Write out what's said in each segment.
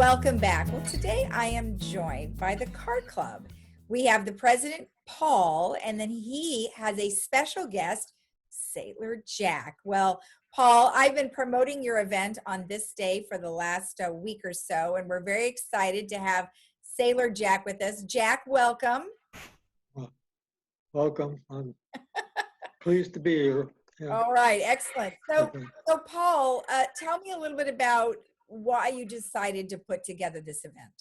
Welcome back. Well, today I am joined by the Card Club. We have the president, Paul, and then he has a special guest, Sailor Jack. Well, Paul, I've been promoting your event on this day for the last week or so, and we're very excited to have Sailor Jack with us. Jack, welcome. Welcome. I'm pleased to be here. Yeah. All right, excellent. So Paul, tell me a little bit about why you decided to put together this event.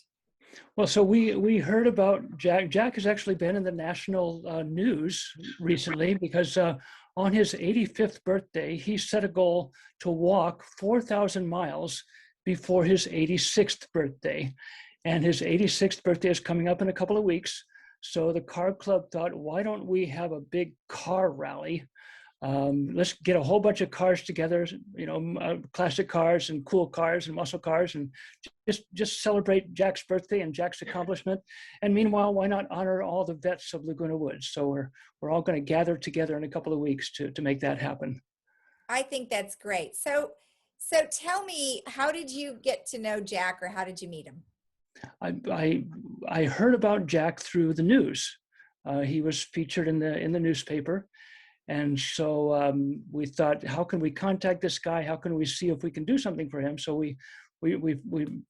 Well, so we heard about Jack. Jack has actually been in the national news recently because on his 85th birthday, he set a goal to walk 4,000 miles before his 86th birthday. And his 86th birthday is coming up in a couple of weeks. So the Card Club thought, why don't we have a big car rally? Let's get a whole bunch of cars together, classic cars and cool cars and muscle cars, and just celebrate Jack's birthday and Jack's accomplishment. And meanwhile, why not honor all the vets of Laguna Woods? So we're all going to gather together in a couple of weeks to make that happen. I think that's great. So tell me, how did you get to know Jack, or how did you meet him? I heard about Jack through the news. He was featured in the newspaper. And so we thought, how can we contact this guy? How can we see if we can do something for him? So we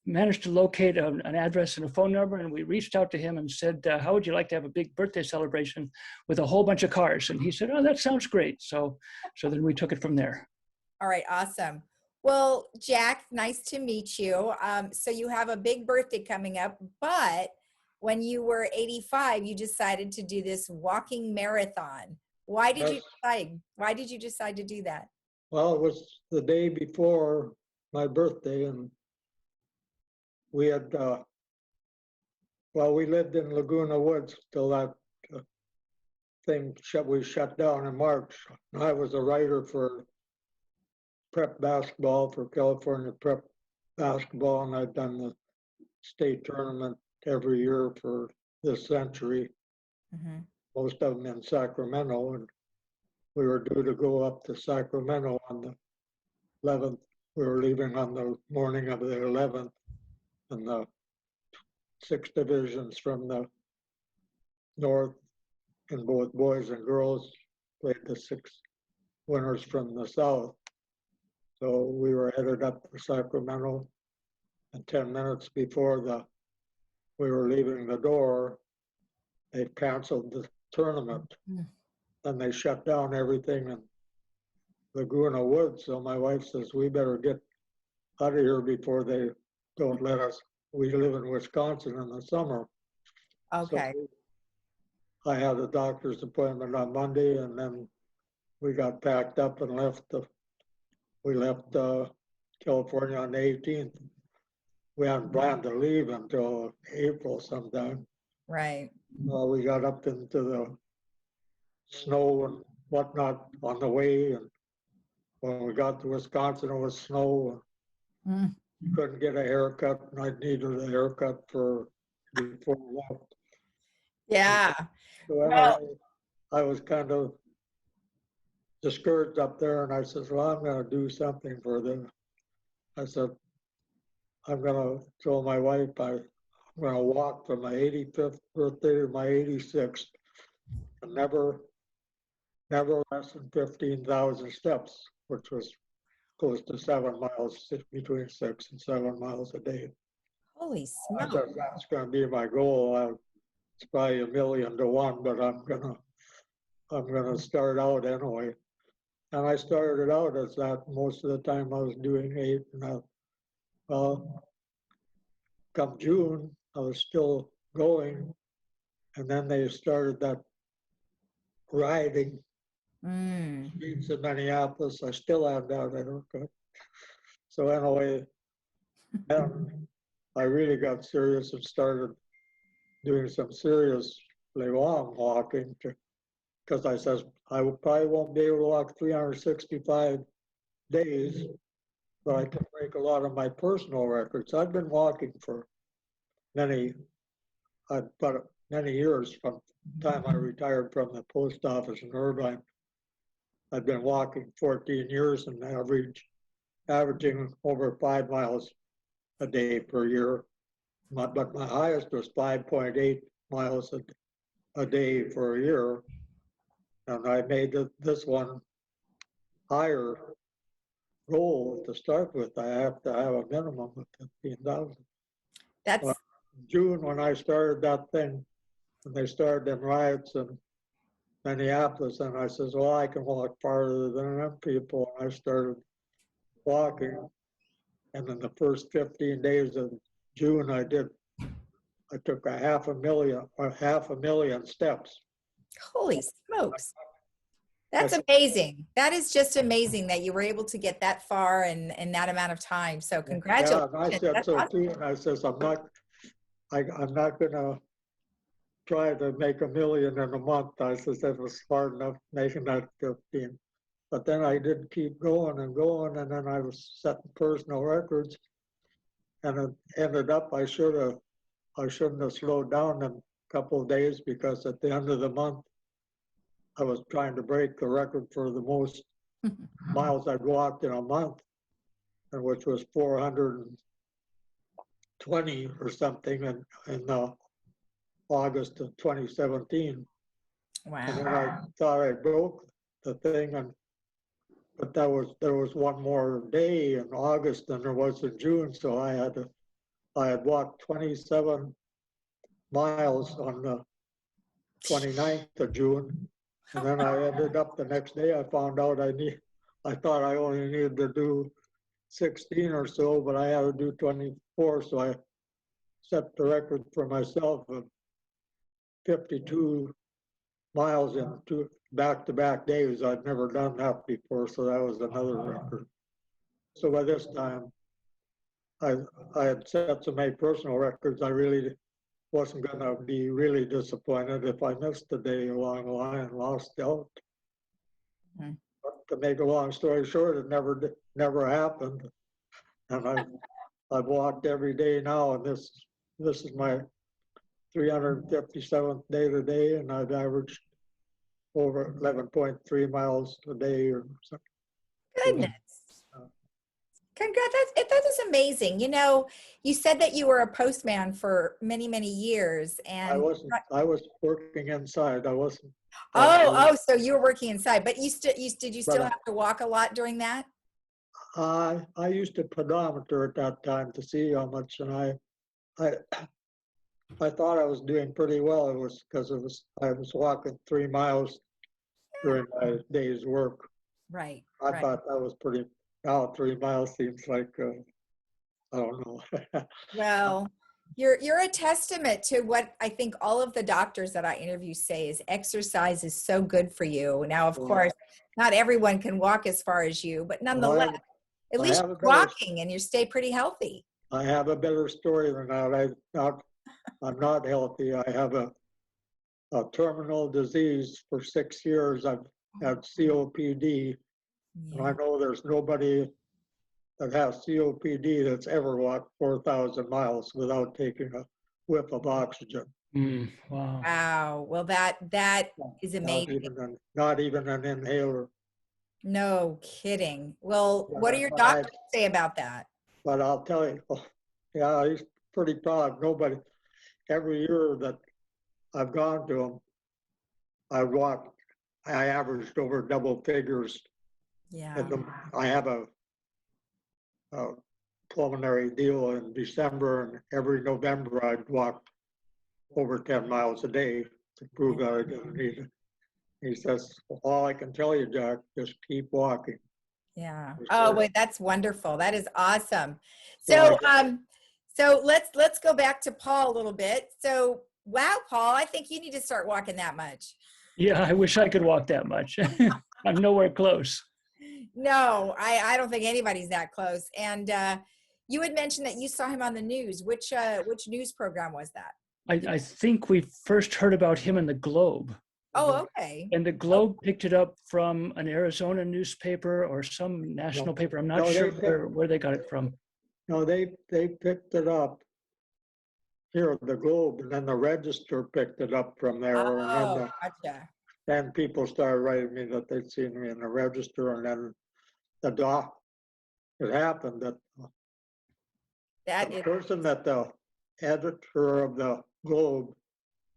managed to locate an address and a phone number, and we reached out to him and said, how would you like to have a big birthday celebration with a whole bunch of cars? And he said, oh, that sounds great. So then we took it from there. All right, awesome. Well, Jack, nice to meet you. So you have a big birthday coming up, but when you were 85, you decided to do this walking marathon. Why did you decide to do that? Well, it was the day before my birthday, and we had, we lived in Laguna Woods till that thing we shut down in March. I was a writer for prep basketball, for California prep basketball, and I'd done the state tournament every year for this century. Mm-hmm. Most of them in Sacramento, and we were due to go up to Sacramento on the 11th. We were leaving on the morning of the 11th, and the 6 divisions from the north in both boys and girls played the 6 winners from the south. So we were headed up to Sacramento, and 10 minutes before we were leaving the door, they canceled the tournament, and they shut down everything in Laguna Woods. So my wife says, we better get out of here before they don't let us. We live in Wisconsin in the summer. Okay. So I had a doctor's appointment on Monday, and then we got packed up and left California on the 18th. We hadn't planned to leave until April sometime. Right. We got up into the snow and whatnot on the way, and when we got to Wisconsin, it was snow. Couldn't get a haircut, and I needed a haircut before we left. Yeah. So anyway, I was kind of discouraged up there, and I said, well, I'm going to do something for them. I said, I'm going to tell my wife I'm going to walk from my 85th birthday to my 86th, and never less than 15,000 steps, which was close to 7 miles, between 6 and 7 miles a day. Holy smokes. That's going to be my goal. It's probably 1,000,000 to 1, but I'm gonna start out anyway. And I started out as that. Most of the time I was doing 8 and come June, I was still going, and then they started that riding streets in Minneapolis. I still have that haircut. So anyway, then I really got serious and started doing some seriously long walking, because I says I probably won't be able to walk 365 days, but I can break a lot of my personal records. I've been walking for many years from the time I retired from the post office in Irvine. I've been walking 14 years and averaging over 5 miles a day per year. But my highest was 5.8 miles a day for a year. And I made this one higher goal to start with. I have to have a minimum of 15,000. That's Well, June, when I started that thing, when they started them riots in Minneapolis, and I says, well, I can walk farther than them people. And I started walking. And in the first 15 days of June, I took a half a million steps. holy smokes. That's That's- amazing. That is just amazing that you were able to get that far in that amount of time. So Yeah, congratulations. and I said That's so awesome. too, and I says, I'm not gonna try to make $1 million in a month. I says, that was hard enough making that 15. But then I did keep going and going, and then I was setting personal records. And it ended up, I shouldn't have slowed down in a couple of days, because at the end of the month, I was trying to break the record for the most miles I'd walked in a month, and which was 420 or something in August of 2017. And then Wow. I thought I broke the thing, but there was one more day in August than there was in June, so I had walked 27 miles on the 29th of June, and then I ended up the next day. I found out I thought I only needed to do 16 or so, but I had to do 24, so I set the record for myself of 52 miles in two back-to-back days. I'd never done that before, so that was another record. So by this time, I had set so many personal records, I really wasn't gonna be really disappointed if I missed a day along the line and lost out. Mhm. But to make a long story short, it never happened. And I've walked every day now, and this is my 357th day today, and I've averaged over 11.3 miles a day or something. Goodness. Congrats. That is amazing. You know, you said that you were a postman for many, many years I and was working inside. I wasn't. so you were working inside, but did you still But, have to walk a lot during that? I used a pedometer at that time to see how much, and I thought I was doing pretty well. It was because I was walking 3 miles during my day's work. Right. I Right. thought that was pretty. Now 3 miles seems like I don't know. Well, you're a testament to what I think all of the doctors that I interview say is exercise is so good for you. Now, of Yeah. course, not everyone can walk as far as you, but nonetheless, at I least have you're a better- walking and you stay pretty healthy. I have a better story than that. I'm not healthy. I have a terminal disease for 6 years. I've had COPD, and I Yeah. know there's nobody that has COPD that's ever walked 4,000 miles without taking a whiff of oxygen. Wow. Wow. Well, that is amazing. Not even an inhaler. No kidding. Well, But what do your but doctors say about that? but I'll tell you, yeah, he's pretty proud. Nobody, every year that I've gone to him, I averaged over double figures. Yeah. I have a pulmonary deal in December, and every November I'd walk over 10 miles a day to prove that I didn't need it. He says, all I can tell you, Jack, just keep walking. Yeah. For Oh, sure. wait, that's wonderful. That is awesome. So So let's go back to Paul a little bit. So wow, Paul, I think you need to start walking that much. Yeah, I wish I could walk that much. I'm nowhere close. No, I don't think anybody's that close. And you had mentioned that you saw him on the news. Which news program was that? I think we first heard about him in the Globe. Oh, okay. And the Globe picked it up from an Arizona newspaper or some national paper. I'm not No, sure where they got it from. no, they picked it up here at the Globe, and then the Register picked it up from there, and Oh, gotcha. then people started writing me that they'd seen me in the Register, and then it happened that That The is person that the editor of the Globe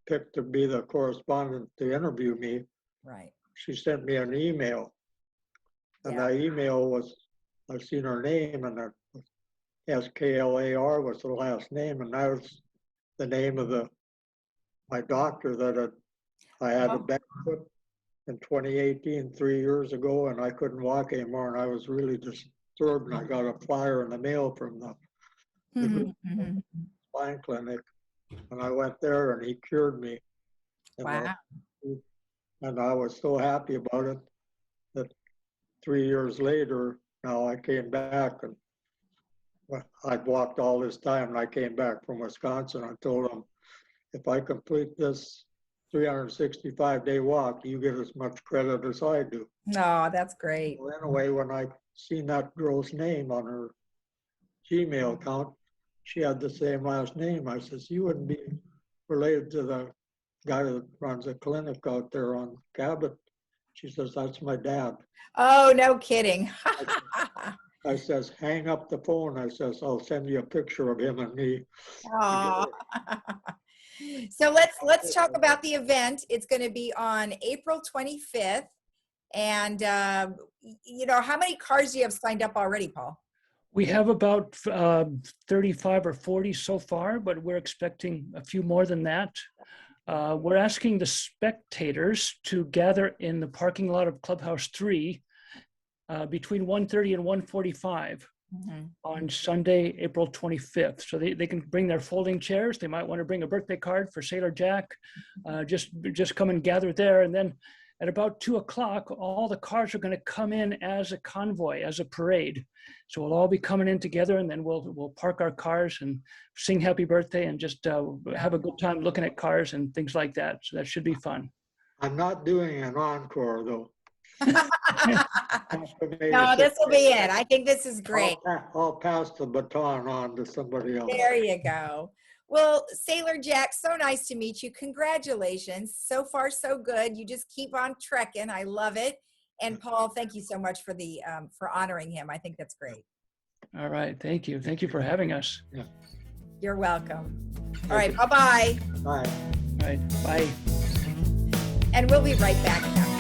picked to be the correspondent to interview me, right. she sent me an email. And Yeah. that email was, I seen her name and SKLAR was the last name, and that was the name of my doctor that I had a Oh. back foot in 2018, 3 years ago, and I couldn't walk anymore, and I was really disturbed, and I got a flyer in the mail from the Mhm. spine clinic, and I went there, and he cured me. And Wow. and I was so happy about it that 3 years later, now I came back, and I'd walked all this time, and I came back from Wisconsin. I told him, if I complete this 365-day walk, you get as much credit as I do. No, that's great. Well, anyway, when I seen that girl's name on her Gmail account, she had the same last name. I says, you wouldn't be related to the guy that runs a clinic out there on Cabot. She says, that's my dad. Oh, no kidding. I says, hang up the phone. I says, I'll send you a picture of him and me. Aw. So let's talk about the event. It's going to be on April 25th. And how many cars do you have signed up already, Paul? We have about 35 or 40 so far, but we're expecting a few more than that. We're asking the spectators to gather in the parking lot of Clubhouse 3 between 1:30 and 1:45 on Sunday, April 25th. So they can bring their folding chairs. They might want to bring a birthday card for Sailor Jack. Just come and gather there. And then at about 2 o'clock, all the cars are going to come in as a convoy, as a parade. So we'll all be coming in together, and then we'll park our cars and sing happy birthday and just have a good time looking at cars and things like that. So that should be fun. I'm not doing an encore though. No, this will be it. I think this is great. I'll pass the baton on to somebody else. There you go. Well, Sailor Jack, so nice to meet you. Congratulations. So far, so good. You just keep on trekking. I love it. And Paul, thank you so much for for honoring him. I think that's great. All right. Thank you. Thank you for having us. Yeah. You're welcome. All right. Bye-bye. Bye. All right. Bye. And we'll be right back now.